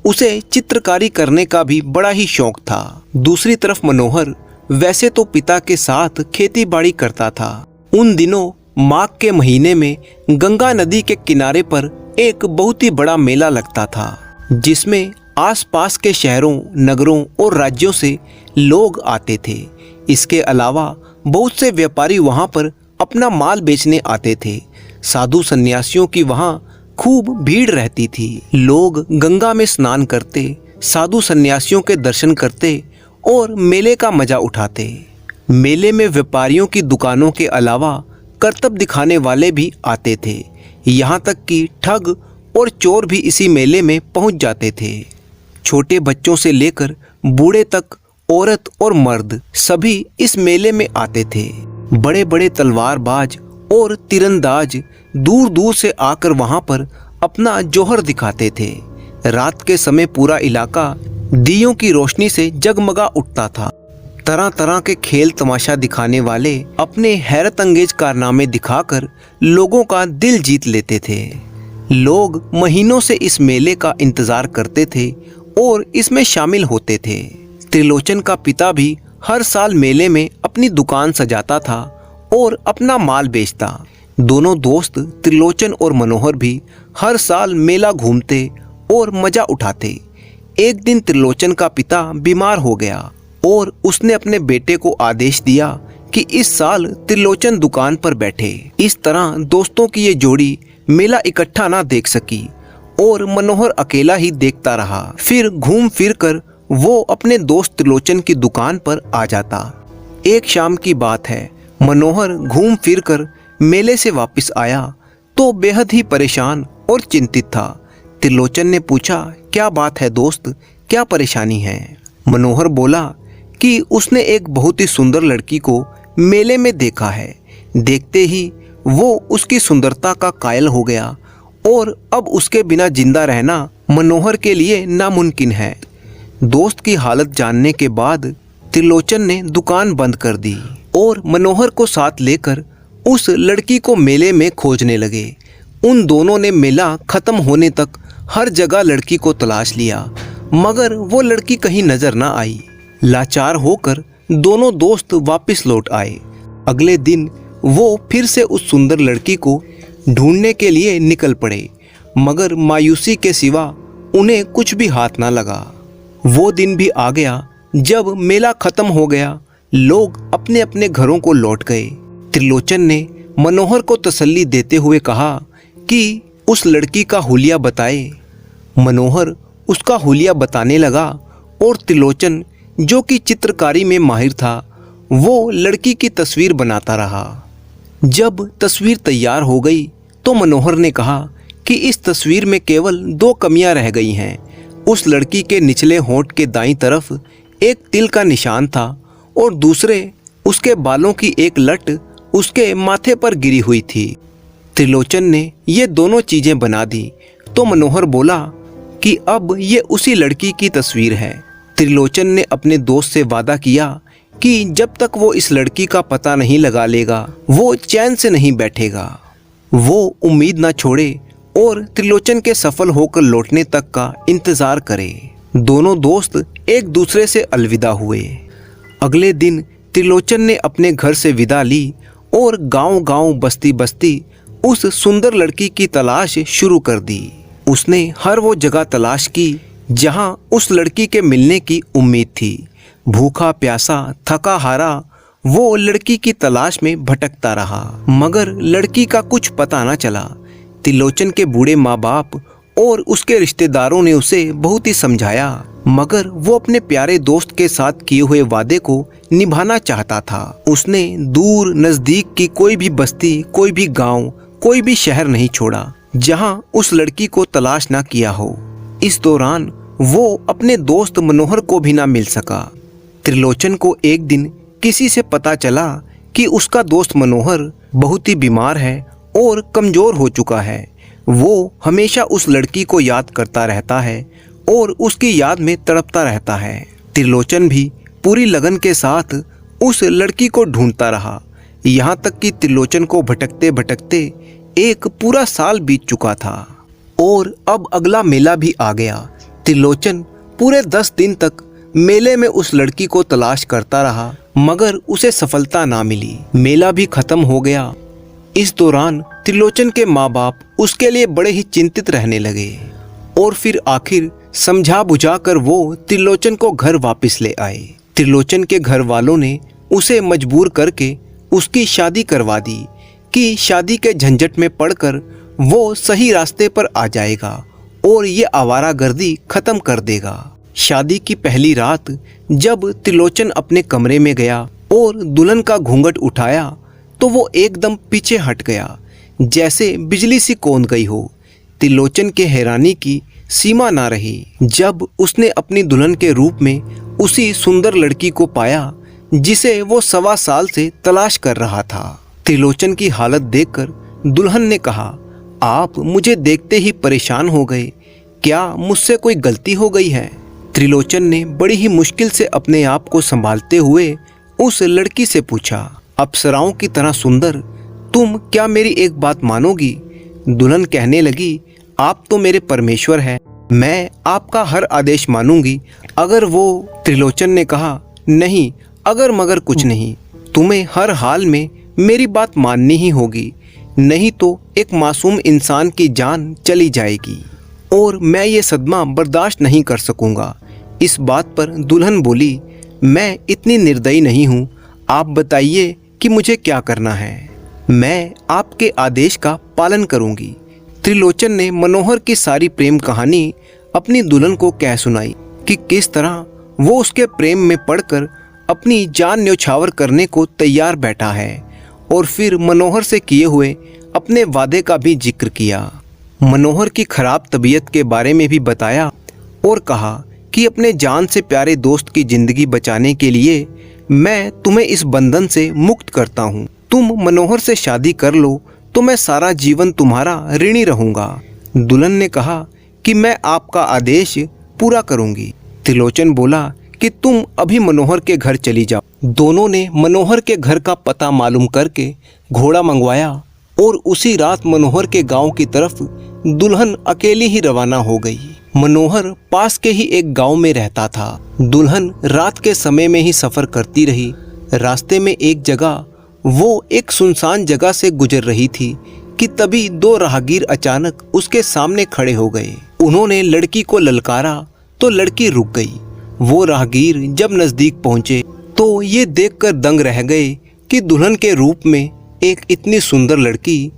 उसे चित्रकारी करने का भी बड़ा ही शौक था। दूसरी तरफ मनोहर वैसे तो पिता के साथ खेती बाड़ी करता था। उन दिनों माघ के महीने में गंगा नदी के किनारे पर एक बहुत ही बड़ा मेला लगता था, जिसमें आसपास के शहरों, नगरों और राज्यों से लोग आते थे। इसके अलावा बहुत से व्यापारी वहां पर अपना माल बेचने आते थे। साधु सन्यासियों की वहां खूब भीड़ रहती थी। लोग गंगा में स्नान करते, साधु सन्यासियों के दर्शन करते और मेले का मजा उठाते। मेले में व्यापारियों की दुकानों के अलावा करतब दिखाने वाले भी आते थे। यहाँ तक कि ठग और चोर भी इसी मेले में पहुँच जाते थे। छोटे बच्चों से लेकर बूढ़े तक, औरत और मर्द सभी इस मेले में आते थे। बड़े बड़े तलवारबाज और तीरंदाज दूर दूर से आकर वहां पर अपना जौहर दिखाते थे। रात के समय पूरा इलाका दियों की रोशनी से जगमगा उठता था। तरह तरह के खेल तमाशा दिखाने वाले अपने हैरत अंगेज कारनामे दिखाकर लोगों का दिल जीत लेते थे। लोग महीनों से इस मेले का इंतजार करते थे और इसमें शामिल होते थे। त्रिलोचन का पिता भी हर साल मेले में अपनी दुकान सजाता था और अपना माल बेचता। दोनों दोस्त त्रिलोचन और मनोहर भी हर साल मेला घूमते और मजा उठाते। एक दिन त्रिलोचन का पिता बीमार हो गया और उसने अपने बेटे को आदेश दिया कि इस साल त्रिलोचन दुकान पर बैठे। इस तरह दोस्तों की ये जोड़ी मेला इकट्ठा ना देख सकी और मनोहर अकेला ही देखता रहा। फिर घूम फिर कर वो अपने दोस्त त्रिलोचन की दुकान पर आ जाता। एक शाम की बात है, मनोहर घूम फिर कर मेले से वापस आया तो बेहद ही परेशान और चिंतित था। त्रिलोचन ने पूछा, क्या बात है दोस्त, क्या परेशानी है? मनोहर बोला कि उसने एक बहुत ही सुंदर लड़की को मेले में देखा है। देखते ही वो उसकी सुंदरता का कायल हो गया और अब उसके बिना जिंदा रहना मनोहर के लिए नामुमकिन है। दोस्त की हालत जानने के बाद त्रिलोचन ने दुकान बंद कर दी और मनोहर को साथ लेकर उस लड़की को मेले में खोजने लगे। उन दोनों ने मेला खत्म होने तक हर जगह लड़की को तलाश लिया, मगर वो लड़की कहीं नजर ना आई। लाचार होकर दोनों दोस्त वापस लौट आए। अगले दिन वो फिर से उस सुंदर लड़की को ढूंढने के लिए निकल पड़े, मगर मायूसी के सिवा उन्हें कुछ भी हाथ ना लगा। वो दिन भी आ गया जब मेला खत्म हो गया, लोग अपने अपने घरों को लौट गए। त्रिलोचन ने मनोहर को तसल्ली देते हुए कहा कि उस लड़की का हुलिया बताए। मनोहर उसका हुलिया बताने लगा और त्रिलोचन, जो कि चित्रकारी में माहिर था, वो लड़की की तस्वीर बनाता रहा। जब तस्वीर तैयार हो गई तो मनोहर ने कहा कि इस तस्वीर में केवल 2 कमियां रह गई हैं। उस लड़की के निचले होंठ के दाईं तरफ एक तिल का निशान था और दूसरे उसके बालों की एक लट उसके माथे पर गिरी हुई थी। त्रिलोचन ने ये दोनों चीजें बना दी तो मनोहर बोला कि अब ये उसी लड़की की तस्वीर है। त्रिलोचन ने अपने दोस्त से वादा किया कि जब तक वो इस लड़की का पता नहीं लगा लेगा वो चैन से नहीं बैठेगा। वो उम्मीद ना छोड़े और त्रिलोचन के सफल होकर लौटने तक का इंतजार करे। दोनों दोस्त एक दूसरे से अलविदा हुए। अगले दिन त्रिलोचन ने अपने घर से विदा ली और गांव-गांव, बस्ती-बस्ती उस सुंदर लड़की की तलाश शुरू कर दी। उसने हर वो जगह तलाश की जहां उस लड़की के मिलने की उम्मीद थी। भूखा प्यासा, थका हारा वो लड़की की तलाश में भटकता रहा, मगर लड़की का कुछ पता न चला। त्रिलोचन के बूढ़े माँ बाप और उसके रिश्तेदारों ने उसे बहुत ही समझाया, मगर वो अपने प्यारे दोस्त के साथ किए हुए वादे को निभाना चाहता था। उसने दूर नजदीक की कोई भी बस्ती, कोई भी गांव, कोई भी शहर नहीं छोड़ा जहां उस लड़की को तलाश ना किया हो। इस दौरान वो अपने दोस्त मनोहर को भी ना मिल सका। त्रिलोचन को एक दिन किसी से पता चला कि उसका दोस्त मनोहर बहुत ही बीमार है और कमजोर हो चुका है। वो हमेशा उस लड़की को याद करता रहता है और उसकी याद में तड़पता रहता है। त्रिलोचन भी पूरी लगन के साथ उस लड़की को ढूंढता रहा, यहाँ तक कि त्रिलोचन को भटकते भटकते एक पूरा साल बीत चुका था और अब अगला मेला भी आ गया। त्रिलोचन पूरे 10 दिन तक मेले में उस लड़की को तलाश करता रहा, मगर उसे सफलता ना मिली। मेला भी खत्म हो गया। इस दौरान त्रिलोचन के माँ बाप उसके लिए बड़े ही चिंतित रहने लगे और फिर आखिर समझा बुझा कर वो त्रिलोचन को घर वापस ले आए। त्रिलोचन के घर वालों ने उसे मजबूर करके उसकी शादी करवा दी कि शादी के झंझट में पड़कर वो सही रास्ते पर आ जाएगा और ये आवारागर्दी खत्म कर देगा। शादी की पहली रात जब त्रिलोचन अपने कमरे में गया और दुल्हन का घूंघट उठाया तो वो एकदम पीछे हट गया, जैसे बिजली सी कौंध गई हो। त्रिलोचन के हैरानी की सीमा ना रही जब उसने अपनी दुल्हन के रूप में उसी सुंदर लड़की को पाया जिसे वो 1.25 साल से तलाश कर रहा था। त्रिलोचन की हालत देखकर दुल्हन ने कहा, आप मुझे देखते ही परेशान हो गए, क्या मुझसे कोई गलती हो गई है? त्रिलोचन ने बड़ी ही मुश्किल से अपने आप को संभालते हुए उस लड़की से पूछा, अप्सराओं की तरह सुंदर, तुम क्या मेरी एक बात मानोगी? दुल्हन कहने लगी, आप तो मेरे परमेश्वर हैं, मैं आपका हर आदेश मानूंगी। अगर वो त्रिलोचन ने कहा, नहीं अगर मगर कुछ नहीं, तुम्हें हर हाल में मेरी बात माननी ही होगी, नहीं तो एक मासूम इंसान की जान चली जाएगी और मैं ये सदमा बर्दाश्त नहीं कर सकूंगा। इस बात पर दुल्हन बोली, मैं इतनी निर्दयी नहीं हूँ, आप बताइए कि मुझे क्या करना है। मैं आपके आदेश का पालन करूंगी। त्रिलोचन ने मनोहर की सारी प्रेम कहानी अपनी दुल्हन को कह सुनाई कि किस तरह वो उसके प्रेम में पड़कर अपनी जान न्यौछावर करने को तैयार बैठा है, और फिर मनोहर से किए हुए अपने वादे का भी जिक्र किया। मनोहर की खराब तबीयत के बारे में भी बताया और कहा कि अपने जान से प्यारे दोस्त की जिंदगी बचाने के लिए मैं तुम्हें इस बंधन से मुक्त करता हूँ। तुम मनोहर से शादी कर लो तो मैं सारा जीवन तुम्हारा ऋणी रहूंगा। दुल्हन ने कहा कि मैं आपका आदेश पूरा करूंगी। त्रिलोचन बोला कि तुम अभी मनोहर के घर चली जाओ। दोनों ने मनोहर के घर का पता मालूम करके घोड़ा मंगवाया और उसी रात मनोहर के गांव की तरफ दुल्हन अकेली ही रवाना हो गई। मनोहर पास के ही एक गांव में रहता था। दुल्हन रात के समय में ही सफर करती रही। रास्ते में एक जगह वो एक सुनसान जगह से गुजर रही थी कि तभी दो राहगीर अचानक उसके सामने खड़े हो गए। उन्होंने लड़की को ललकारा तो लड़की रुक गई। वो राहगीर जब नजदीक पहुंचे तो ये देखकर दंग रह गए कि दुल्हन के रूप में एक इतनी सुंदर लड़की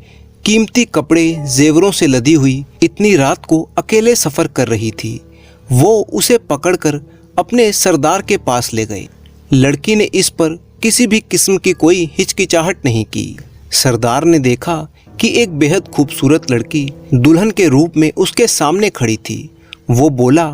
कीमती कपड़े जेवरों से लदी हुई इतनी रात को अकेले सफर कर रही थी। वो उसे पकड़कर अपने सरदार के पास ले गए। लड़की ने इस पर किसी भी किस्म की कोई हिचकिचाहट नहीं की। सरदार ने देखा कि एक बेहद खूबसूरत लड़की दुल्हन के रूप में उसके सामने खड़ी थी। वो बोला,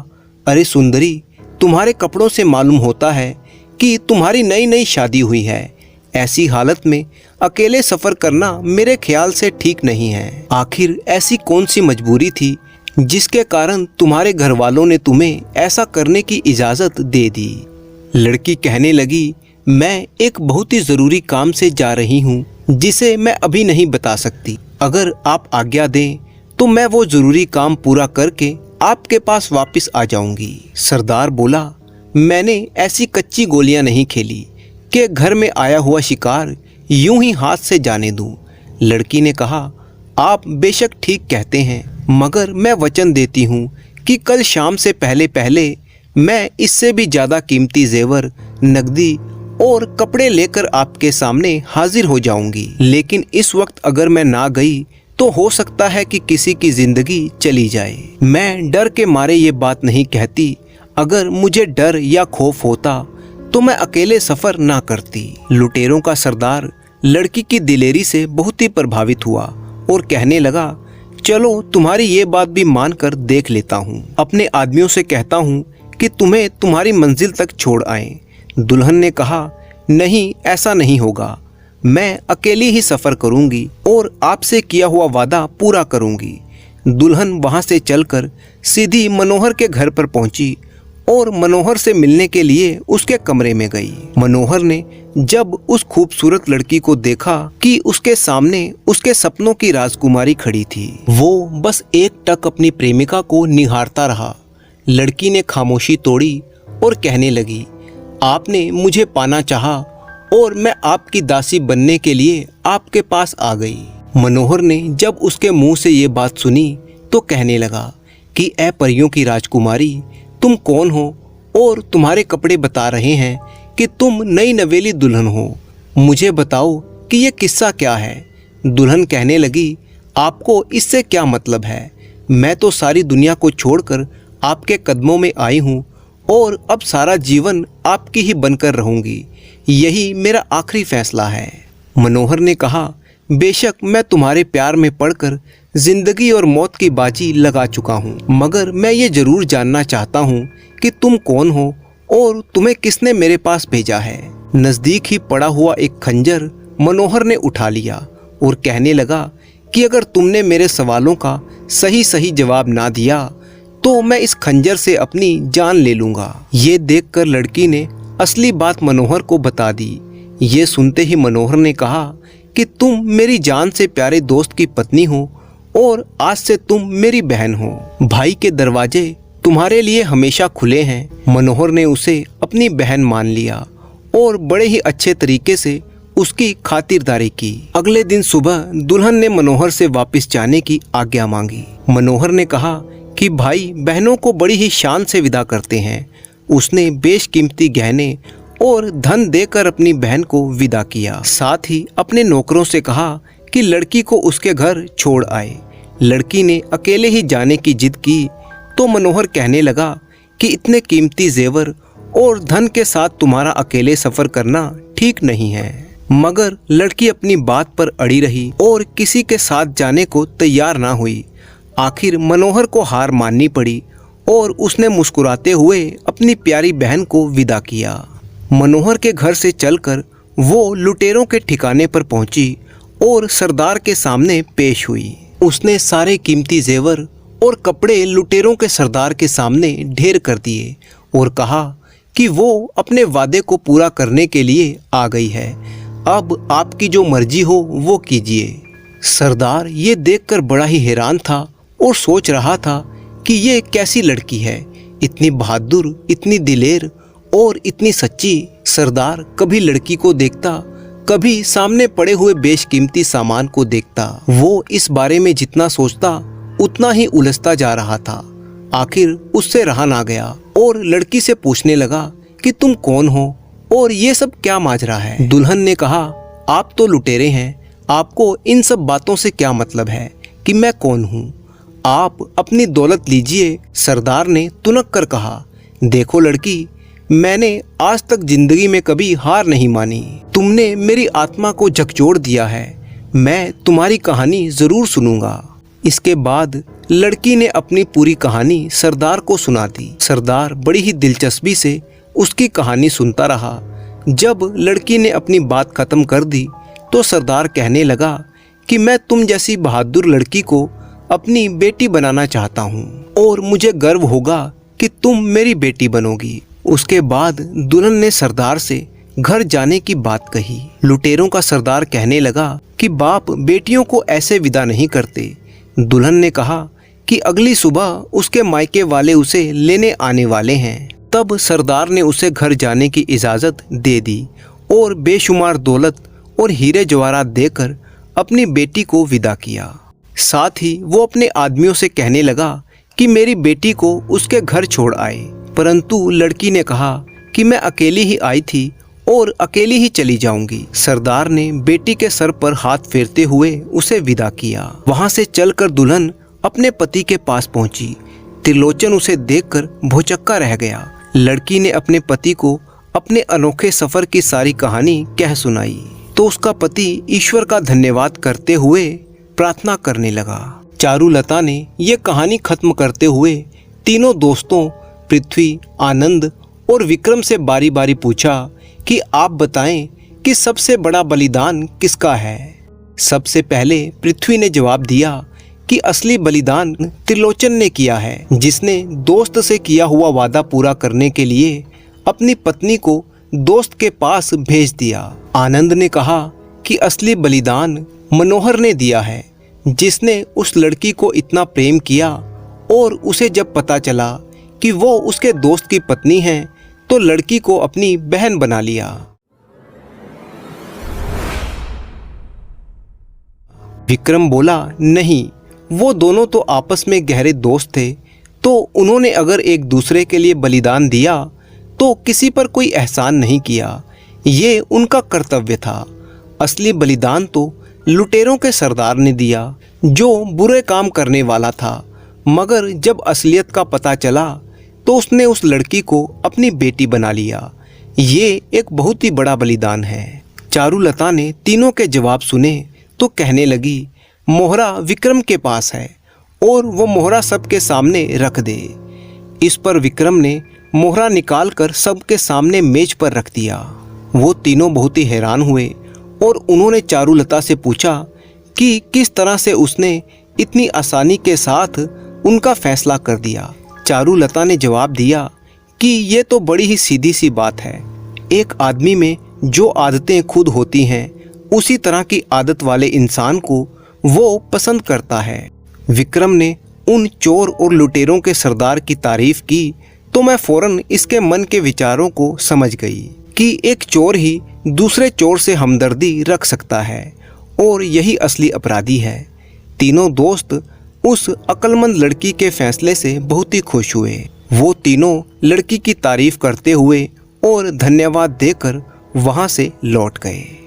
अरे सुंदरी, तुम्हारे कपड़ों से मालूम होता है कि तुम्हारी नई नई शादी हुई है। ऐसी हालत में अकेले सफर करना मेरे ख्याल से ठीक नहीं है। आखिर ऐसी कौन सी मजबूरी थी जिसके कारण तुम्हारे घर वालों ने तुम्हें ऐसा करने की इजाज़त दे दी। लड़की कहने लगी, मैं एक बहुत ही ज़रूरी काम से जा रही हूँ जिसे मैं अभी नहीं बता सकती। अगर आप आज्ञा दें तो मैं वो ज़रूरी काम पूरा करके आपके पास वापस आ जाऊंगी। सरदार बोला, मैंने ऐसी कच्ची गोलियां नहीं खेली कि घर में आया हुआ शिकार यूं ही हाथ से जाने दूं। लड़की ने कहा, आप बेशक ठीक कहते हैं, मगर मैं वचन देती हूँ कि कल शाम से पहले पहले मैं इससे भी ज़्यादा कीमती जेवर, नकदी और कपड़े लेकर आपके सामने हाजिर हो जाऊंगी। लेकिन इस वक्त अगर मैं ना गई तो हो सकता है कि किसी की जिंदगी चली जाए। मैं डर के मारे ये बात नहीं कहती। अगर मुझे डर या खौफ होता तो मैं अकेले सफर ना करती। लुटेरों का सरदार लड़की की दिलेरी से बहुत ही प्रभावित हुआ और कहने लगा, चलो तुम्हारी ये बात भी मान कर देख लेता हूँ। अपने आदमियों से कहता हूँ कि तुम्हें तुम्हारी मंजिल तक छोड़ आए। दुल्हन ने कहा, नहीं, ऐसा नहीं होगा। मैं अकेली ही सफर करूंगी और आपसे किया हुआ वादा पूरा करूंगी। दुल्हन वहां से चलकर सीधी मनोहर के घर पर पहुंची और मनोहर से मिलने के लिए उसके कमरे में गई। मनोहर ने जब उस खूबसूरत लड़की को देखा कि उसके सामने उसके सपनों की राजकुमारी खड़ी थी, वो बस एक टक अपनी प्रेमिका को निहारता रहा। लड़की ने खामोशी तोड़ी और कहने लगी, आपने मुझे पाना चाहा और मैं आपकी दासी बनने के लिए आपके पास आ गई। मनोहर ने जब उसके मुंह से ये बात सुनी तो कहने लगा कि ऐ परियों की राजकुमारी, तुम कौन हो और तुम्हारे कपड़े बता रहे हैं कि तुम नई नवेली दुल्हन हो। मुझे बताओ कि ये किस्सा क्या है। दुल्हन कहने लगी, आपको इससे क्या मतलब है? मैं तो सारी दुनिया को छोड़कर आपके कदमों में आई हूँ और अब सारा जीवन आपकी ही बनकर रहूंगी। यही मेरा आखिरी फैसला है। मनोहर ने कहा, बेशक मैं तुम्हारे प्यार में पड़कर जिंदगी और मौत की बाजी लगा चुका हूँ, मगर मैं ये जरूर जानना चाहता हूँ कि तुम कौन हो और तुम्हें किसने मेरे पास भेजा है। नजदीक ही पड़ा हुआ एक खंजर मनोहर ने उठा लिया और कहने लगा कि अगर तुमने मेरे सवालों का सही सही जवाब ना दिया तो मैं इस खंजर से अपनी जान ले लूंगा। ये देखकर लड़की ने असली बात मनोहर को बता दी। ये सुनते ही मनोहर ने कहा कि तुम मेरी जान से प्यारे दोस्त की पत्नी हो और आज से तुम मेरी बहन हो। भाई के दरवाजे तुम्हारे लिए हमेशा खुले हैं। मनोहर ने उसे अपनी बहन मान लिया और बड़े ही अच्छे तरीके से उसकी खातिरदारी की। अगले दिन सुबह दुल्हन ने मनोहर से वापस जाने की आज्ञा मांगी। मनोहर ने कहा कि भाई बहनों को बड़ी ही शान से विदा करते हैं। उसने बेशकीमती गहने और धन देकर अपनी बहन को विदा किया। साथ ही अपने नौकरों से कहा कि लड़की को उसके घर छोड़ आए। लड़की ने अकेले ही जाने की जिद की तो मनोहर कहने लगा कि इतने कीमती जेवर और धन के साथ तुम्हारा अकेले सफर करना ठीक नहीं है। मगर लड़की अपनी बात पर अड़ी रही और किसी के साथ जाने को तैयार ना हुई। आखिर मनोहर को हार माननी पड़ी और उसने मुस्कुराते हुए अपनी प्यारी बहन को विदा किया। मनोहर के घर से चलकर वो लुटेरों के ठिकाने पर पहुंची और सरदार के सामने पेश हुई। उसने सारे कीमती जेवर और कपड़े लुटेरों के सरदार के सामने ढेर कर दिए और कहा कि वो अपने वादे को पूरा करने के लिए आ गई है। अब आपकी जो मर्जी हो वो कीजिए। सरदार ये देखकर बड़ा ही हैरान था और सोच रहा था कि ये कैसी लड़की है, इतनी बहादुर, इतनी दिलेर और इतनी सच्ची। सरदार कभी लड़की को देखता, कभी सामने पड़े हुए बेशकीमती सामान को देखता। वो इस बारे में जितना सोचता उतना ही उलझता जा रहा था। आखिर उससे रहा ना गया और लड़की से पूछने लगा कि तुम कौन हो और ये सब क्या माजरा है। दुल्हन ने कहा, आप तो लुटेरे हैं, आपको इन सब बातों से क्या मतलब है कि मैं कौन हूँ। आप अपनी दौलत लीजिए। सरदार ने तुनक कर कहा, देखो लड़की, मैंने आज तक जिंदगी में कभी हार नहीं मानी। तुमने मेरी आत्मा को झकझोर दिया है। मैं तुम्हारी कहानी जरूर सुनूंगा। इसके बाद लड़की ने अपनी पूरी कहानी सरदार को सुना दी। सरदार बड़ी ही दिलचस्पी से उसकी कहानी सुनता रहा। जब लड़की ने अपनी बात खत्म कर दी तो सरदार कहने लगा कि मैं तुम जैसी बहादुर लड़की को अपनी बेटी बनाना चाहता हूँ और मुझे गर्व होगा कि तुम मेरी बेटी बनोगी। उसके बाद दुल्हन ने सरदार से घर जाने की बात कही। लुटेरों का सरदार कहने लगा कि बाप बेटियों को ऐसे विदा नहीं करते। दुल्हन ने कहा कि अगली सुबह उसके मायके वाले उसे लेने आने वाले हैं। तब सरदार ने उसे घर जाने की इजाज़त दे दी और बेशुमार दौलत और हीरे जवाहरात देकर अपनी बेटी को विदा किया। साथ ही वो अपने आदमियों से कहने लगा कि मेरी बेटी को उसके घर छोड़ आए। परंतु लड़की ने कहा कि मैं अकेली ही आई थी और अकेली ही चली जाऊंगी। सरदार ने बेटी के सर पर हाथ फेरते हुए उसे विदा किया। वहां से चलकर दुल्हन अपने पति के पास पहुंची। त्रिलोचन उसे देखकर भौचक्का रह गया। लड़की ने अपने पति को अपने अनोखे सफर की सारी कहानी कह सुनाई तो उसका पति ईश्वर का धन्यवाद करते हुए प्रार्थना करने लगा। चारुलता ने ये कहानी खत्म करते हुए तीनों दोस्तों पृथ्वी, आनंद और विक्रम से बारी बारी पूछा कि आप बताएं कि सबसे बड़ा बलिदान किसका है। सबसे पहले पृथ्वी ने जवाब दिया कि असली बलिदान त्रिलोचन ने किया है, जिसने दोस्त से किया हुआ वादा पूरा करने के लिए अपनी पत्नी को दोस्त के पास भेज दिया। आनंद ने कहा कि असली बलिदान मनोहर ने दिया है, जिसने उस लड़की को इतना प्रेम किया और उसे जब पता चला कि वो उसके दोस्त की पत्नी है तो लड़की को अपनी बहन बना लिया। विक्रम बोला, नहीं, वो दोनों तो आपस में गहरे दोस्त थे, तो उन्होंने अगर एक दूसरे के लिए बलिदान दिया तो किसी पर कोई एहसान नहीं किया। ये उनका कर्तव्य था। असली बलिदान तो लुटेरों के सरदार ने दिया, जो बुरे काम करने वाला था। मगर जब असलियत का पता चला तो उसने उस लड़की को अपनी बेटी बना लिया। ये एक बहुत ही बड़ा बलिदान है। चारुलता ने तीनों के जवाब सुने तो कहने लगी, मोहरा विक्रम के पास है और वो मोहरा सबके सामने रख दे। इस पर विक्रम ने मोहरा निकालकर सबके सामने मेज पर रख दिया। वो तीनों बहुत ही हैरान हुए और उन्होंने चारुलता से पूछा कि किस तरह से उसने इतनी आसानी के साथ उनका फैसला कर दिया। चारुलता ने जवाब दिया कि ये तो बड़ी ही सीधी सी बात है। एक आदमी में जो आदतें खुद होती हैं, उसी तरह की आदत वाले इंसान को वो पसंद करता है। विक्रम ने उन चोर और लुटेरों के सरदार की तारीफ की तो मैं फौरन इसके मन के विचारों को समझ गई कि एक चोर ही दूसरे चोर से हमदर्दी रख सकता है और यही असली अपराधी है। तीनों दोस्त उस अक्लमंद लड़की के फैसले से बहुत ही खुश हुए। वो तीनों लड़की की तारीफ करते हुए और धन्यवाद देकर वहां से लौट गए।